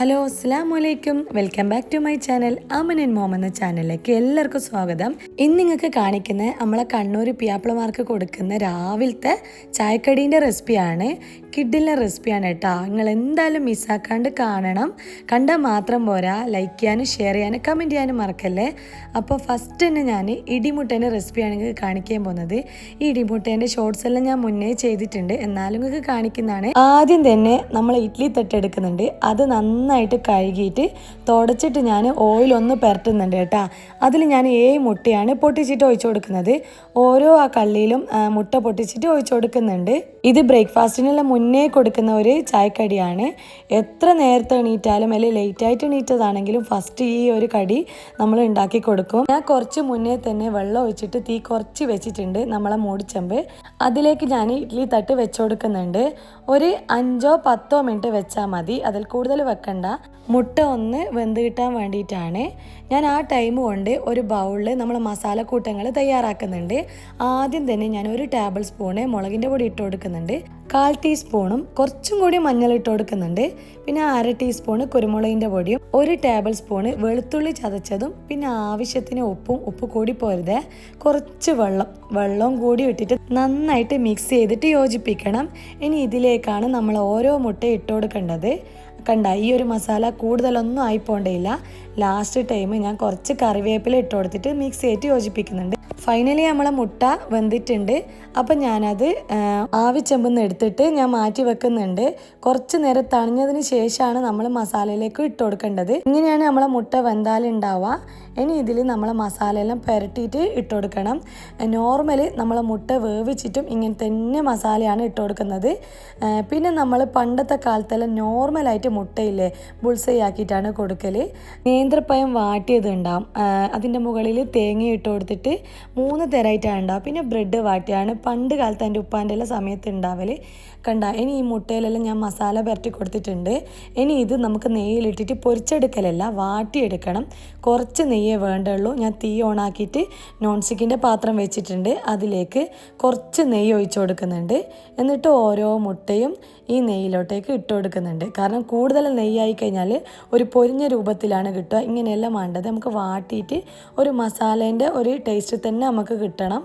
Hello അസ്സലാമു അലൈക്കും, welcome back to my channel. Aman and mom എന്ന ചാനലിലേക്ക് എല്ലാവർക്കും സ്വാഗതം. ഇന്ന് നിങ്ങൾക്ക് കാണിക്കുന്ന നമ്മളെ കണ്ണൂർ പിയാപ്പിളമാർക്ക് കൊടുക്കുന്ന രാവിലത്തെ ചായക്കടീൻ്റെ റെസിപ്പിയാണ്. കിഡിലെ റെസിപ്പിയാണ് കേട്ടോ. നിങ്ങൾ എന്തായാലും മിസ്സാക്കാണ്ട് കാണണം. കണ്ടാൽ മാത്രം പോരാ, ലൈക്ക് ചെയ്യാനും ഷെയർ ചെയ്യാനും കമൻറ്റ് ചെയ്യാനും മറക്കല്ലേ. അപ്പോൾ ഫസ്റ്റ് തന്നെ ഞാൻ ഇടിമുട്ടേൻ്റെ റെസിപ്പിയാണ് നിങ്ങൾക്ക് കാണിക്കാൻ പോകുന്നത്. ഈ ഇടിമുട്ടേൻ്റെ ഷോർട്സ് എല്ലാം ഞാൻ മുന്നേ ചെയ്തിട്ടുണ്ട്, എന്നാലും നിങ്ങൾക്ക് കാണിക്കുന്നതാണ്. ആദ്യം തന്നെ നമ്മൾ ഇഡ്ഡലി തട്ടെടുക്കുന്നുണ്ട്. അത് നന്നായിട്ട് കഴുകിയിട്ട് തുടച്ചിട്ട് ഞാൻ ഓയിലൊന്ന് പുരട്ടുന്നുണ്ട് കേട്ടോ. അതിൽ ഞാൻ 7 മുട്ടയാണ് പൊട്ടിച്ചിട്ട് ഒഴിച്ചു കൊടുക്കുന്നത്. ഓരോ ആ കള്ളിയിലും മുട്ട പൊട്ടിച്ചിട്ട് ഒഴിച്ചു കൊടുക്കുന്നുണ്ട്. ഇത് ബ്രേക്ക്ഫാസ്റ്റിനെല്ലാം മുന്നേ കൊടുക്കുന്ന ഒരു ചായക്കടിയാണ്. എത്ര നേരത്തെ എണീറ്റാലും അല്ലെങ്കിൽ ലേറ്റായിട്ട് എണീറ്റതാണെങ്കിലും ഫസ്റ്റ് ഈ ഒരു കടി നമ്മൾ ഉണ്ടാക്കി കൊടുക്കും. ഞാൻ കുറച്ച് മുന്നേ തന്നെ വെള്ളം ഒഴിച്ചിട്ട് തീ കുറച്ച് വെച്ചിട്ടുണ്ട്, നമ്മളെ മൂടിച്ചമ്പ്. അതിലേക്ക് ഞാൻ ഇഡ്ഡലി തട്ട് വെച്ച് കൊടുക്കുന്നുണ്ട്. ഒരു 5-10 മിനിറ്റ് വെച്ചാൽ മതി, അതിൽ കൂടുതൽ വെക്കണ്ട. മുട്ട ഒന്ന് വെന്ത് കിട്ടാൻ വേണ്ടിയിട്ടാണ്. ഞാൻ ആ ടൈം കൊണ്ട് ഒരു ബൗളിൽ നമ്മൾ മസാലക്കൂട്ടങ്ങൾ തയ്യാറാക്കുന്നുണ്ട്. ആദ്യം തന്നെ ഞാൻ 1 ടേബിൾ സ്പൂണ് മുളകിൻ്റെ പൊടി ഇട്ട് കൊടുക്കുന്നുണ്ട്. 1/4 ടീസ്പൂണും കുറച്ചും കൂടി മഞ്ഞൾ ഇട്ട് കൊടുക്കുന്നുണ്ട്. പിന്നെ 1/2 ടീസ്പൂണ് കുരുമുളകിൻ്റെ പൊടിയും 1 ടേബിൾ സ്പൂണ് വെളുത്തുള്ളി ചതച്ചതും പിന്നെ ആവശ്യത്തിന് ഉപ്പ് കൂടി പോരുത്. കുറച്ച് വെള്ളം കൂടി ഇട്ടിട്ട് നന്നായിട്ട് മിക്സ് ചെയ്തിട്ട് യോജിപ്പിക്കണം. ഇനി ഇതിലേക്കാണ് നമ്മൾ ഓരോ മുട്ട ഇട്ട് കൊടുക്കേണ്ടത്. കണ്ട, ഈ ഒരു മസാല കൂടുതലൊന്നും ആയിപ്പോണ്ടേയില്ല. ലാസ്റ്റ് ടൈം ഞാൻ കുറച്ച് കറിവേപ്പില ഇട്ട് കൊടുത്തിട്ട് മിക്സ് ചെയ്തിട്ട് യോജിപ്പിക്കുന്നുണ്ട്. ഫൈനലി നമ്മളെ മുട്ട വെന്തിട്ടുണ്ട്. അപ്പം ഞാനത് ആവിച്ചെമ്പെന്ന് എടുത്തിട്ട് ഞാൻ മാറ്റി വെക്കുന്നുണ്ട്. കുറച്ച് നേരം തണിഞ്ഞതിന് ശേഷമാണ് നമ്മൾ മസാലയിലേക്ക് ഇട്ട് കൊടുക്കേണ്ടത്. ഇങ്ങനെയാണ് നമ്മളെ മുട്ട വെന്താലുണ്ടാവുക. ഇനി ഇതിൽ നമ്മളെ മസാലയെല്ലാം പുരട്ടിയിട്ട് ഇട്ട് കൊടുക്കണം. നോർമൽ നമ്മളെ മുട്ട വേവിച്ചിട്ടും ഇങ്ങനെ തന്നെ മസാലയാണ് ഇട്ട് കൊടുക്കുന്നത്. പിന്നെ നമ്മൾ പണ്ടത്തെ കാലത്തെല്ലാം നോർമലായിട്ട് മുട്ടയില്ലേ ബുൾസൈ ആക്കിയിട്ടാണ് കൊടുക്കൽ. നേന്ത്രപ്പഴം വാട്ടിയത് ഉണ്ടാവും, അതിൻ്റെ മുകളിൽ തേങ്ങ ഇട്ട് കൊടുത്തിട്ട് 3 തരമായിട്ടാണ് ഉണ്ടാവുക. പിന്നെ ബ്രെഡ് വാട്ടിയാണ് പണ്ട് കാലത്ത് എൻ്റെ ഉപ്പാൻ്റെ എല്ലാം സമയത്ത് ഉണ്ടാവൽ. കണ്ട, ഇനി ഈ മുട്ടയിലെല്ലാം ഞാൻ മസാല പുരട്ടി കൊടുത്തിട്ടുണ്ട്. ഇനി ഇത് നമുക്ക് നെയ്യിലിട്ടിട്ട് പൊരിച്ചെടുക്കലല്ല, വാട്ടിയെടുക്കണം. കുറച്ച് നെയ്യേ വേണ്ടുള്ളൂ. ഞാൻ തീ ഓണാക്കിയിട്ട് നോൺ സ്റ്റിക്കിൻ്റെ പാത്രം വെച്ചിട്ടുണ്ട്. അതിലേക്ക് കുറച്ച് നെയ്യ് ഒഴിച്ചു കൊടുക്കുന്നുണ്ട്. എന്നിട്ട് ഓരോ മുട്ടയും ഈ നെയ്യിലോട്ടേക്ക് ഇട്ട് കൊടുക്കുന്നുണ്ട്. കാരണം കൂടുതൽ നെയ്യായി കഴിഞ്ഞാൽ ഒരു പൊരിഞ്ഞ രൂപത്തിലാണ് കിട്ടുക. ഇങ്ങനെയെല്ലാം വേണ്ടത് നമുക്ക് വാട്ടിയിട്ട് ഒരു മസാലേൻ്റെ ഒരു ടേസ്റ്റ് തന്നെ നമുക്ക് കിട്ടണം.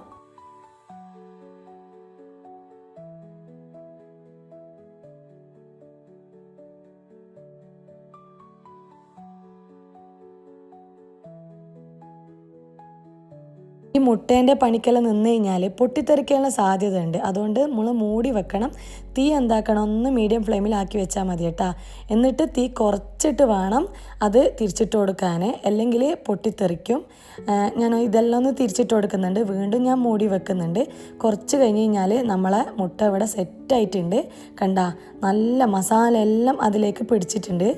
ഈ മുട്ടേൻ്റെ പണിക്കെല്ലാം നിന്ന് കഴിഞ്ഞാൽ പൊട്ടിത്തെറിക്കാനുള്ള സാധ്യത ഉണ്ട്. അതുകൊണ്ട് നമ്മൾ മൂടി വെക്കണം. തീ എന്താക്കണം, ഒന്ന് മീഡിയം ഫ്ലെയിമിലാക്കി വെച്ചാൽ മതി കേട്ടോ. എന്നിട്ട് തീ കുറച്ചിട്ട് വേണം അത് തിരിച്ചിട്ട് കൊടുക്കാൻ, അല്ലെങ്കിൽ പൊട്ടിത്തെറിക്കും. ഞാൻ ഇതെല്ലാം ഒന്ന് തിരിച്ചിട്ട് കൊടുക്കുന്നുണ്ട്. വീണ്ടും ഞാൻ മൂടി വെക്കുന്നുണ്ട്. കുറച്ച് കഴിഞ്ഞ് കഴിഞ്ഞാൽ നമ്മളെ മുട്ട ഇവിടെ സെറ്റായിട്ടുണ്ട്. കണ്ട, നല്ല മസാല എല്ലാം അതിലേക്ക് പിടിച്ചിട്ടുണ്ട്.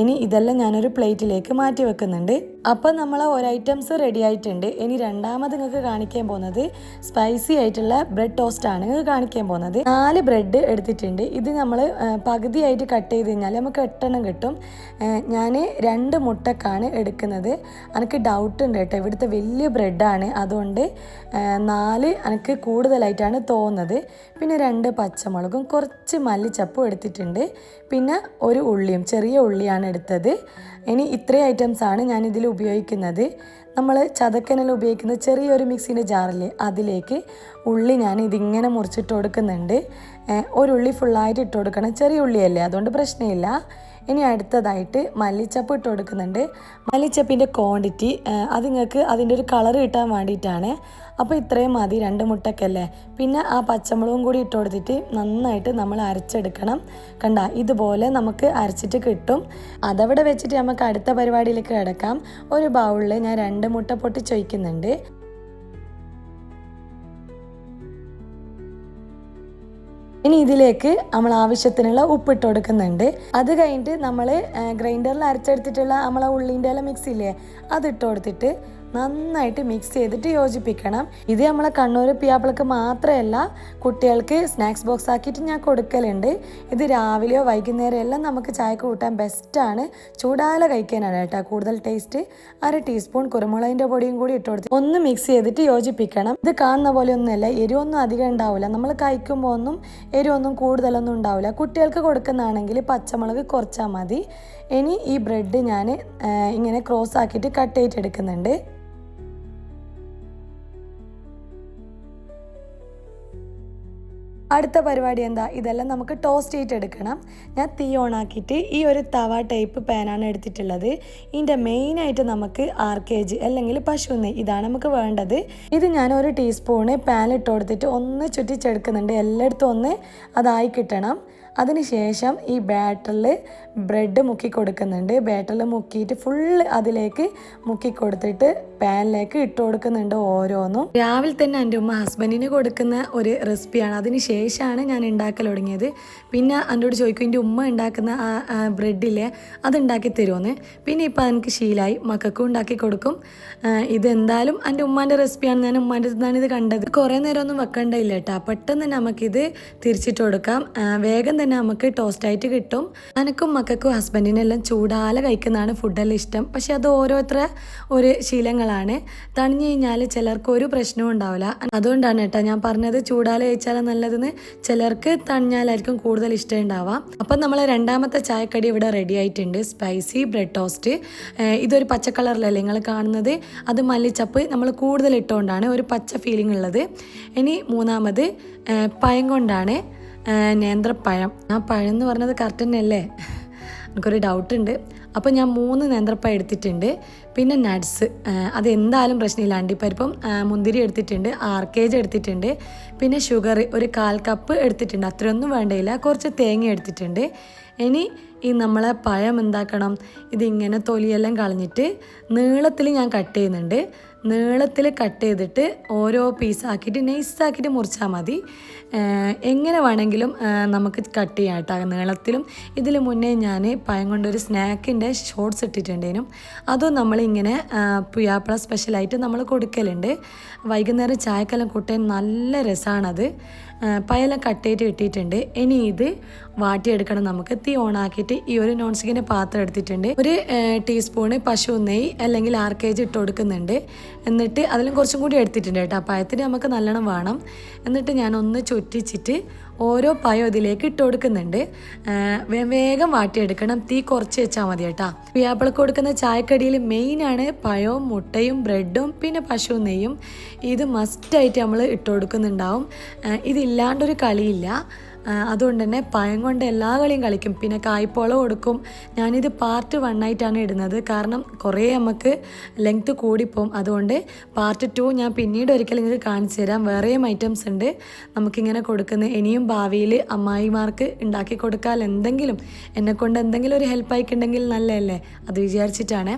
ഇനി ഇതെല്ലാം ഞാനൊരു പ്ലേറ്റിലേക്ക് മാറ്റി വെക്കുന്നുണ്ട്. അപ്പോൾ നമ്മൾ ഒരു ഐറ്റംസ് റെഡി ആയിട്ടുണ്ട്. ഇനി രണ്ടാമത് നിങ്ങൾക്ക് കാണിക്കാൻ പോകുന്നത് സ്പൈസി ആയിട്ടുള്ള ബ്രെഡ് ടോസ്റ്റ് ആണ് കാണിക്കാൻ പോകുന്നത്. 4 ബ്രെഡ് എടുത്തിട്ടുണ്ട്. ഇത് നമ്മൾ പകുതിയായിട്ട് കട്ട് ചെയ്ത് കഴിഞ്ഞാൽ നമുക്ക് 8 എണ്ണം കിട്ടും. ഞാൻ 2 മുട്ടക്കാണ് എടുക്കുന്നത്. എനിക്ക് ഡൗട്ട് ഉണ്ട് കേട്ടോ, ഇവിടുത്തെ വലിയ ബ്രെഡാണ്, അതുകൊണ്ട് 4 എനിക്ക് കൂടുതലായിട്ടാണ് തോന്നുന്നത്. പിന്നെ 2 പച്ചമുളകും കുറച്ച് മല്ലിച്ചപ്പും എടുത്തിട്ടുണ്ട്. പിന്നെ 1 ഉള്ളിയും, ചെറിയ ഉള്ളിയാണ് എടുത്തത്. ഇനി ഇത്രയും ഐറ്റംസാണ് ഞാൻ ഇതിൽ ഉപയോഗിക്കുന്നത്. നമ്മൾ ചതക്കനെല്ലാം ഉപയോഗിക്കുന്ന ചെറിയൊരു മിക്സിൻ്റെ ജാറില്ലേ, അതിലേക്ക് ഉള്ളി ഞാൻ ഇതിങ്ങനെ മുറിച്ചിട്ട് കൊടുക്കുന്നുണ്ട്. 1 ഉള്ളി ഫുള്ളായിട്ട് ഇട്ട് കൊടുക്കണം, ചെറിയ ഉള്ളിയല്ലേ, അതുകൊണ്ട് പ്രശ്നമില്ല. ഇനി അടുത്തതായിട്ട് മല്ലിച്ചപ്പ് ഇട്ട് കൊടുക്കുന്നുണ്ട്. മല്ലിച്ചപ്പിൻ്റെ ക്വാണ്ടിറ്റി അത് നിങ്ങൾക്ക് അതിൻ്റെ ഒരു കളർ കിട്ടാൻ വേണ്ടിയിട്ടാണ്. അപ്പോൾ ഇത്രയും മതി, 2 മുട്ടക്കല്ലേ. പിന്നെ ആ പച്ചമുളകും കൂടി ഇട്ട് കൊടുത്തിട്ട് നന്നായിട്ട് നമ്മൾ അരച്ചെടുക്കണം. കണ്ട, ഇതുപോലെ നമുക്ക് അരച്ചിട്ട് കിട്ടും. അതവിടെ വെച്ചിട്ട് നമുക്ക് അടുത്ത പരിപാടിയിലേക്ക് കിടക്കാം. ഒരു ബൗളിൽ ഞാൻ 2 മുട്ട പൊട്ടിച്ചൊഴിക്കുന്നുണ്ട്. ഇനി ഇതിലേക്ക് നമ്മൾ ആവശ്യത്തിനുള്ള ഉപ്പിട്ട് കൊടുക്കുന്നുണ്ട്. അത് കഴിഞ്ഞിട്ട് നമ്മൾ ഗ്രൈൻഡറിൽ അരച്ചെടുത്തിട്ടുള്ള നമ്മളെ ഉള്ളിൻ്റെ എല്ലാം മിക്സ് ഇല്ലേ, അതിട്ട് കൊടുത്തിട്ട് നന്നായിട്ട് മിക്സ് ചെയ്തിട്ട് യോജിപ്പിക്കണം. ഇത് നമ്മളെ കണ്ണൂർ പിയാപ്പിളക്ക് മാത്രമല്ല, കുട്ടികൾക്ക് സ്നാക്സ് ബോക്സ് ആക്കിയിട്ട് ഞാൻ കൊടുക്കലുണ്ട്. ഇത് രാവിലെയോ വൈകുന്നേരം എല്ലാം നമുക്ക് ചായക്ക് കൂട്ടാൻ ബെസ്റ്റാണ്. ചൂടാലെ കഴിക്കാനാണ് കേട്ടോ കൂടുതൽ ടേസ്റ്റ്. 1 ടീസ്പൂൺ കുരുമുളകിൻ്റെ പൊടിയും കൂടി ഇട്ട് കൊടുത്ത് ഒന്ന് മിക്സ് ചെയ്തിട്ട് യോജിപ്പിക്കണം. ഇത് കാണുന്ന പോലെ ഒന്നുമല്ല, എരിവൊന്നും അധികം ഉണ്ടാവില്ല. നമ്മൾ കഴിക്കുമ്പോൾ ഒന്നും എരിവൊന്നും കൂടുതലൊന്നും ഉണ്ടാവില്ല. കുട്ടികൾക്ക് കൊടുക്കുന്നതാണെങ്കിൽ പച്ചമുളക് കുറച്ചാൽ മതി. ഇനി ഈ ബ്രെഡ് ഞാൻ ഇങ്ങനെ ക്രോസ് ആക്കിയിട്ട് കട്ട് ചെയ്തെടുക്കുന്നുണ്ട്. അടുത്ത പരിപാടി എന്താ, ഇതെല്ലാം നമുക്ക് ടോസ്റ്റ് ചെയ്തെടുക്കണം. ഞാൻ തീ ഓണാക്കിയിട്ട് ഈ ഒരു തവ ടൈപ്പ് പാനാണ് എടുത്തിട്ടുള്ളത്. ഇതിൻ്റെ മെയിനായിട്ട് നമുക്ക് RKG അല്ലെങ്കിൽ പശു നെയ്യ്, ഇതാണ് നമുക്ക് വേണ്ടത്. ഇത് ഞാൻ 1 ടീസ്പൂണ് പാനിലിട്ട് കൊടുത്തിട്ട് ഒന്ന് ചുറ്റിച്ചെടുക്കുന്നുണ്ട്. എല്ലായിടത്തും ഒന്ന് അതായി കിട്ടണം. അതിനുശേഷം ഈ ബാറ്ററിൽ ബ്രെഡ് മുക്കി കൊടുക്കുന്നുണ്ട്. ബാറ്ററിൽ മുക്കിയിട്ട് ഫുള്ള് അതിലേക്ക് മുക്കി കൊടുത്തിട്ട് പാനിലേക്ക് ഇട്ട് കൊടുക്കുന്നുണ്ട് ഓരോന്നും. രാവിലെ തന്നെ എൻ്റെ ഉമ്മ ഹസ്ബൻഡിന് കൊടുക്കുന്ന ഒരു റെസിപ്പിയാണ്. അതിന് ശേഷമാണ് ഞാൻ ഉണ്ടാക്കൽ തുടങ്ങിയത്. പിന്നെ എന്നോട് ചോദിക്കും എൻ്റെ ഉമ്മ ഉണ്ടാക്കുന്ന ആ ബ്രെഡില്ലേ അതുണ്ടാക്കി തരുമെന്ന്. പിന്നെ ഇപ്പം എനിക്ക് ശീലമായി, മക്കൾക്കും ഉണ്ടാക്കി കൊടുക്കും. ഇതെന്തായാലും എൻ്റെ ഉമ്മാൻ്റെ റെസിപ്പിയാണ്, ഞാൻ ഉമ്മാൻ്റെ അടുത്താണ് ഇത് കണ്ടത്. കുറേ നേരമൊന്നും വെക്കേണ്ടയില്ല കേട്ടോ, പെട്ടെന്ന് തന്നെ നമുക്കിത് തിരിച്ചിട്ട് കൊടുക്കാം. വേഗം തന്നെ നമുക്ക് ടോസ്റ്റായിട്ട് കിട്ടും. എനിക്കും മക്കൾക്കും ഹസ്ബൻഡിനെല്ലാം ചൂടാല കഴിക്കുന്നതാണ് ഫുഡെല്ലാം ഇഷ്ടം. പക്ഷെ അത് ഓരോരുത്തര ഒരു ശീലങ്ങളാണ്. തണിഞ്ഞു കഴിഞ്ഞാൽ ചിലർക്ക് ഒരു പ്രശ്നവും ഉണ്ടാവില്ല. അതുകൊണ്ടാണ് കേട്ടോ ഞാൻ പറഞ്ഞത് ചൂടാല കഴിച്ചാലും നല്ലതെന്ന്. ചിലർക്ക് തണിഞ്ഞാലായിരിക്കും കൂടുതൽ ഇഷ്ടം ഉണ്ടാവാം. അപ്പം നമ്മൾ രണ്ടാമത്തെ ചായക്കടി ഇവിടെ റെഡി ആയിട്ടുണ്ട്. Spicy bread toast. ഇതൊരു പച്ച കളറിലല്ലേ നിങ്ങൾ കാണുന്നത്, അത് മല്ലിച്ചപ്പ് നമ്മൾ കൂടുതൽ ഇട്ടുകൊണ്ടാണ് ഒരു പച്ച ഫീലിംഗ് ഉള്ളത്. ഇനി മൂന്നാമത് പഴം കൊണ്ടാണ്, നേന്ത്രപ്പഴം. ആ പഴം എന്ന് പറഞ്ഞത് കറക്റ്റ് തന്നെയല്ലേ, എനിക്കൊരു ഡൗട്ടുണ്ട്. അപ്പോൾ ഞാൻ 3 നേന്ത്രപ്പഴം എടുത്തിട്ടുണ്ട്. പിന്നെ നട്ട്സ്, അതെന്തായാലും പ്രശ്നമില്ല. അണ്ടിപ്പരിപ്പും മുന്തിരി എടുത്തിട്ടുണ്ട്. RKG എടുത്തിട്ടുണ്ട്. പിന്നെ ഷുഗർ ഒരു 1/4 കപ്പ് എടുത്തിട്ടുണ്ട്. അത്രയൊന്നും വേണ്ടയില്ല. കുറച്ച് തേങ്ങ എടുത്തിട്ടുണ്ട്. ഇനി ഈ നമ്മളെ പഴം എന്താക്കണം, ഇതിങ്ങനെ തൊലിയെല്ലാം കളഞ്ഞിട്ട് നീളത്തിൽ ഞാൻ കട്ട് ചെയ്യുന്നുണ്ട്. നീളത്തിൽ കട്ട് ചെയ്തിട്ട് ഓരോ പീസാക്കിയിട്ട് നൈസാക്കിയിട്ട് മുറിച്ചാൽ മതി. എങ്ങനെ വേണമെങ്കിലും നമുക്ക് കട്ട് ചെയ്യാം കേട്ടോ, നീളത്തിലും. ഇതിൽ മുന്നേ ഞാൻ പഴം കൊണ്ടൊരു സ്നാക്കിൻ്റെ ഷോർട്സ് ഇട്ടിട്ടുണ്ടേനും. അതും നമ്മളിങ്ങനെ പുയാപ്പിള സ്പെഷ്യലായിട്ട് നമ്മൾ കൊടുക്കലുണ്ട്. വൈകുന്നേരം ചായക്കെല്ലാം കൂട്ടാൻ നല്ല രസമാണത്. പഴമെല്ലാം കട്ട് ചെയ്ത് കിട്ടിയിട്ടുണ്ട്. ഇനി ഇത് വാട്ടിയെടുക്കണം നമുക്ക്. തീ ഓണാക്കിയിട്ട് ഈ ഒരു നോൺ സ്റ്റിക്കിൻ്റെ പാത്രം എടുത്തിട്ടുണ്ട്. 1 ടീസ്പൂണ് പശു നെയ്യ് അല്ലെങ്കിൽ RKG ഇട്ട് കൊടുക്കുന്നുണ്ട്. എന്നിട്ട് അതിലും കുറച്ചും കൂടി എടുത്തിട്ടുണ്ട് കേട്ടോ, പഴത്തിന് നമുക്ക് നല്ലോണം വേണം. എന്നിട്ട് ഞാൻ ഒന്ന് ചുറ്റിച്ചിട്ട് ഓരോ പഴം ഇതിലേക്ക് ഇട്ട് കൊടുക്കുന്നുണ്ട്. വേഗം വാട്ടിയെടുക്കണം, തീ കുറച്ച് വെച്ചാൽ മതി കേട്ടോ. പിയാപ്പിളക്ക് കൊടുക്കുന്ന ചായക്കടിയിൽ മെയിനാണ് പഴവും മുട്ടയും ബ്രെഡും പിന്നെ പശു നെയ്യും. ഇത് മസ്റ്റായിട്ട് നമ്മൾ ഇട്ട് കൊടുക്കുന്നുണ്ടാവും. ഇതില്ലാണ്ടൊരു കളിയില്ല. അതുകൊണ്ട് തന്നെ പഴം കൊണ്ട് എല്ലാ കളിയും കളിക്കും. പിന്നെ കായ്പോള കൊടുക്കും. ഞാനിത് പാർട്ട് 1 ആയിട്ടാണ് ഇടുന്നത്, കാരണം കുറേ നമുക്ക് ലെങ്ത്ത് കൂടിപ്പോവും. അതുകൊണ്ട് പാർട്ട് 2 ഞാൻ പിന്നീട് ഒരിക്കലും നിങ്ങൾക്ക് കാണിച്ചു തരാം. വേറെയും ഐറ്റംസ് ഉണ്ട് നമുക്കിങ്ങനെ കൊടുക്കുന്നത്. ഇനിയും ഭാവിയിൽ അമ്മായിമാർക്ക് ഉണ്ടാക്കി കൊടുക്കാൻ എന്തെങ്കിലും എന്നെക്കൊണ്ട് എന്തെങ്കിലും ഒരു ഹെൽപ്പ് ആയിട്ടുണ്ടെങ്കിൽ നല്ലതല്ലേ, അത് വിചാരിച്ചിട്ടാണ്.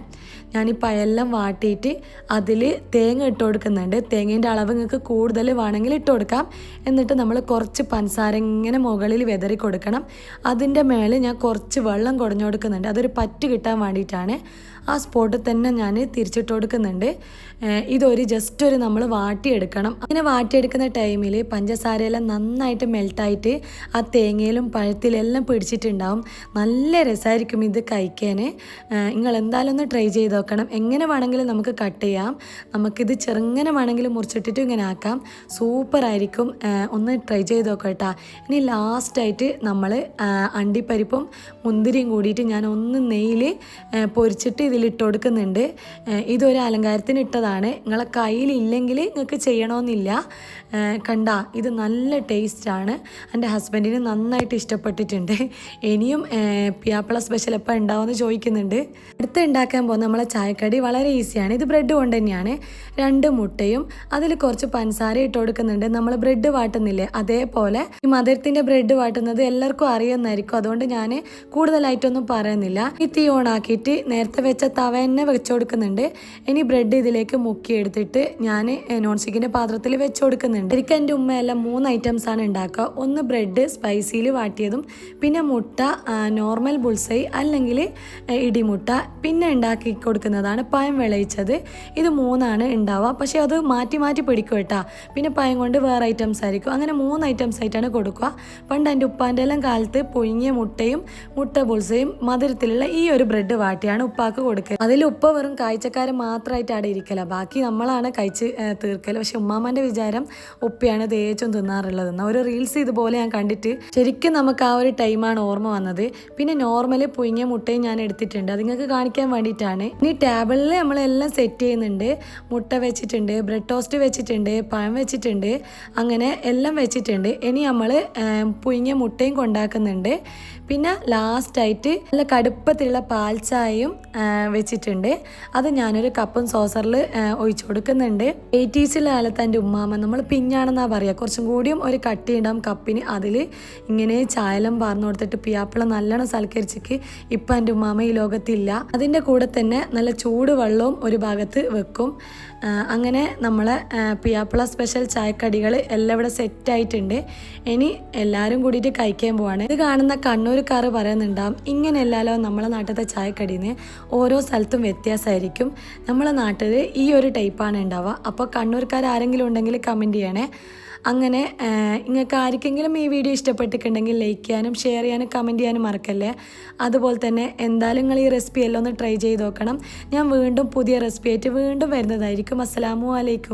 ഞാനീ പഴമെല്ലാം വാട്ടിയിട്ട് അതിൽ തേങ്ങ ഇട്ട് കൊടുക്കുന്നുണ്ട്. തേങ്ങേൻ്റെ അളവ് നിങ്ങൾക്ക് കൂടുതൽ വേണമെങ്കിൽ ഇട്ട് കൊടുക്കാം. എന്നിട്ട് നമ്മൾ കുറച്ച് പഞ്ചസാര ഇങ്ങനെ മുകളിൽ വെതറി കൊടുക്കണം. അതിൻ്റെ മേലെ ഞാൻ കുറച്ച് വെള്ളം കുടഞ്ഞു കൊടുക്കുന്നുണ്ട്. അതൊരു പറ്റ് കിട്ടാൻ വേണ്ടിയിട്ടാണ്. ആ സ്പോട്ടിൽ തന്നെ ഞാൻ തിരിച്ചിട്ട് കൊടുക്കുന്നുണ്ട്. ഇതൊരു ജസ്റ്റ് ഒരു നമ്മൾ വാട്ടിയെടുക്കണം. അങ്ങനെ വാട്ടിയെടുക്കുന്ന ടൈമിൽ പഞ്ചസാരയെല്ലാം നന്നായിട്ട് മെൽട്ടായിട്ട് ആ തേങ്ങയിലും പഴത്തിലെല്ലാം പിടിച്ചിട്ടുണ്ടാവും. നല്ല രസമായിരിക്കും ഇത് കഴിക്കാൻ. നിങ്ങൾ എന്തായാലും ഒന്ന് ട്രൈ ചെയ്ത് നോക്കണം. എങ്ങനെ വേണമെങ്കിലും നമുക്ക് കട്ട് ചെയ്യാം. നമുക്കിത് ചെറുങ്ങനെ വേണമെങ്കിലും മുറിച്ചിട്ടിട്ട് ഇങ്ങനെ ആക്കാം. സൂപ്പറായിരിക്കും. ഒന്ന് ട്രൈ ചെയ്ത് നോക്കാം കേട്ടോ. ഇനി ലാസ്റ്റായിട്ട് നമ്മൾ അണ്ടിപ്പരിപ്പും മുന്തിരിയും കൂടിയിട്ട് ഞാൻ ഒന്ന് നെയ്യിൽ പൊരിച്ചിട്ട് ഇതിലിട്ട് കൊടുക്കുന്നുണ്ട്. ഇതൊരു അലങ്കാരത്തിന് ഇട്ടതാണ്. നിങ്ങളെ കയ്യിലില്ലെങ്കിൽ നിങ്ങൾക്ക് ചെയ്യണമെന്നില്ല. കണ്ട, ഇത് നല്ല ടേസ്റ്റാണ്. എൻ്റെ ഹസ്ബൻഡിന് നന്നായിട്ട് ഇഷ്ടപ്പെട്ടിട്ടുണ്ട്. ഇനിയും പിയാപ്പിള സ്പെഷ്യൽ എപ്പോൾ ഉണ്ടാവുമെന്ന് ചോദിക്കുന്നുണ്ട്. അടുത്ത് ഉണ്ടാക്കാൻ പോകുന്ന നമ്മളെ ചായക്കടി വളരെ ഈസിയാണ്. ഇത് ബ്രെഡ് കൊണ്ട് തന്നെയാണ്. 2 മുട്ടയും അതിൽ കുറച്ച് പഞ്ചസാര ഇട്ട് കൊടുക്കുന്നുണ്ട്. നമ്മൾ ബ്രെഡ് വാട്ടുന്നില്ലേ അതേപോലെ ഈ മധുരത്തിൽ പഴത്തിൻ്റെ ബ്രെഡ് വാട്ടുന്നത് എല്ലാവർക്കും അറിയുന്നതായിരിക്കും, അതുകൊണ്ട് ഞാൻ കൂടുതലായിട്ടൊന്നും പറയുന്നില്ല. ഈ തീ ഓണാക്കിയിട്ട് നേരത്തെ വെച്ച തവ തന്നെ വെച്ച് കൊടുക്കുന്നുണ്ട്. ഇനി ബ്രെഡ് ഇതിലേക്ക് മുക്കിയെടുത്തിട്ട് ഞാൻ നോൺ സ്റ്റിക്കിൻ്റെ പാത്രത്തിൽ വെച്ച് കൊടുക്കുന്നുണ്ട്. ശരിക്കും എൻ്റെ ഉമ്മയെല്ലാം 3 ഐറ്റംസാണ് ഉണ്ടാക്കുക. ഒന്ന് ബ്രെഡ് സ്പൈസിയിൽ വാട്ടിയതും, പിന്നെ മുട്ട നോർമൽ ബുൾസൈ അല്ലെങ്കിൽ ഇടിമുട്ട, പിന്നെ ഉണ്ടാക്കി കൊടുക്കുന്നതാണ് പഴം വിളയിച്ചത്. ഇത് 3ആണ് ഉണ്ടാവുക. പക്ഷേ അത് മാറ്റി മാറ്റി പിടിക്കും കേട്ടോ. പിന്നെ പഴം കൊണ്ട് വേറെ ഐറ്റംസ് ആയിരിക്കും. അങ്ങനെ 3 ഐറ്റംസ് ആയിട്ടാണ് കൊടുക്കുക. പണ്ട് എൻ്റെ ഉപ്പാൻ്റെ എല്ലാം കാലത്ത് പുഴുങ്ങിയ മുട്ടയും മുട്ട ബുൾസയും മധുരത്തിലുള്ള ഈ ഒരു ബ്രെഡ് വാട്ടിയാണ് ഉപ്പാക്ക് കൊടുക്കുക. അതിൽ ഉപ്പ വെറും കാഴ്ചക്കാരൻ മാത്രമായിട്ട് അവിടെ ഇരിക്കല, ബാക്കി നമ്മളാണ് കഴിച്ച് തീർക്കൽ. പക്ഷെ ഉമ്മാമ്മൻ്റെ വിചാരം ഉപ്പയാണ് തേച്ചും തിന്നാറുള്ളതെന്ന്. ഒരു റീൽസ് ഇതുപോലെ ഞാൻ കണ്ടിട്ട് ശരിക്കും നമുക്ക് ആ ഒരു ടൈമാണ് ഓർമ്മ വന്നത്. പിന്നെ നോർമൽ പുഴുങ്ങിയ മുട്ടയും ഞാൻ എടുത്തിട്ടുണ്ട്, അത് നിങ്ങൾക്ക് കാണിക്കാൻ വേണ്ടിയിട്ടാണ്. ഇനി ടേബിളിൽ നമ്മളെല്ലാം സെറ്റ് ചെയ്യുന്നുണ്ട്. മുട്ട വെച്ചിട്ടുണ്ട്, ബ്രെഡ് ടോസ്റ്റ് വെച്ചിട്ടുണ്ട്, പഴം വെച്ചിട്ടുണ്ട്, അങ്ങനെ എല്ലാം വെച്ചിട്ടുണ്ട്. ഇനി നമ്മൾ പുഴുങ്ങിയ മുട്ടയും കൊണ്ടാക്കുന്നുണ്ട്. പിന്നെ ലാസ്റ്റായിട്ട് നല്ല കടുപ്പത്തിലുള്ള പാൽ ചായയും വെച്ചിട്ടുണ്ട്. അത് ഞാനൊരു കപ്പും സോസറിൽ ഒഴിച്ചു കൊടുക്കുന്നുണ്ട്. 80s കാലത്ത് എൻ്റെ ഉമ്മാമ്മ, നമ്മൾ പിഞ്ഞാണെന്നാണ് പറയുക, കുറച്ചും കൂടിയും ഒരു കട്ടി ഉണ്ടാവും കപ്പിന്, അതിൽ ഇങ്ങനെ ചായലം പാർന്നു കൊടുത്തിട്ട് പിയാപ്പിള നല്ലോണം സൽക്കരിച്ചിക്ക് ഇപ്പം എൻ്റെ ഉമ്മാമ്മ ഈ ലോകത്തില്ല. അതിൻ്റെ കൂടെ തന്നെ നല്ല ചൂട് വെള്ളവും ഒരു ഭാഗത്ത് വെക്കും. അങ്ങനെ നമ്മളെ പിയാപ്പിള സ്പെഷ്യൽ ചായക്കടികൾ എല്ലാം ഇവിടെ സെറ്റായിട്ടുണ്ട്. ഇനി എല്ലാവരും കൂടിയിട്ട് കഴിക്കാൻ പോവാണ്. ഇത് കാണുന്ന കണ്ണൂർക്കാർ പറയുന്നുണ്ടാവും, ഇങ്ങനെ എല്ലാലോ നമ്മളെ നാട്ടിലത്തെ ചായക്കടിന്ന് ഓരോ സ്ഥലത്തും വ്യത്യാസമായിരിക്കും. നമ്മളെ നാട്ടിൽ ഈ ഒരു ടൈപ്പാണ് ഉണ്ടാവുക. അപ്പോൾ കണ്ണൂർക്കാർ ആരെങ്കിലും ഉണ്ടെങ്കിൽ കമൻറ്റ് ചെയ്യണേ. അങ്ങനെ നിങ്ങൾക്ക് ആർക്കെങ്കിലും ഈ വീഡിയോ ഇഷ്ടപ്പെട്ടിട്ടുണ്ടെങ്കിൽ ലൈക്ക് ചെയ്യാനും ഷെയർ ചെയ്യാനും കമൻറ്റ് ചെയ്യാനും മറക്കല്ലേ. അതുപോലെ തന്നെ എന്തായാലും നിങ്ങൾ ഈ റെസിപ്പി എല്ലാം ഒന്ന് ട്രൈ ചെയ്ത് നോക്കണം. ഞാൻ വീണ്ടും പുതിയ റെസിപ്പി ആയിട്ട് വീണ്ടും വരുന്നതായിരിക്കും. അസ്സലാമു അലൈക്കും.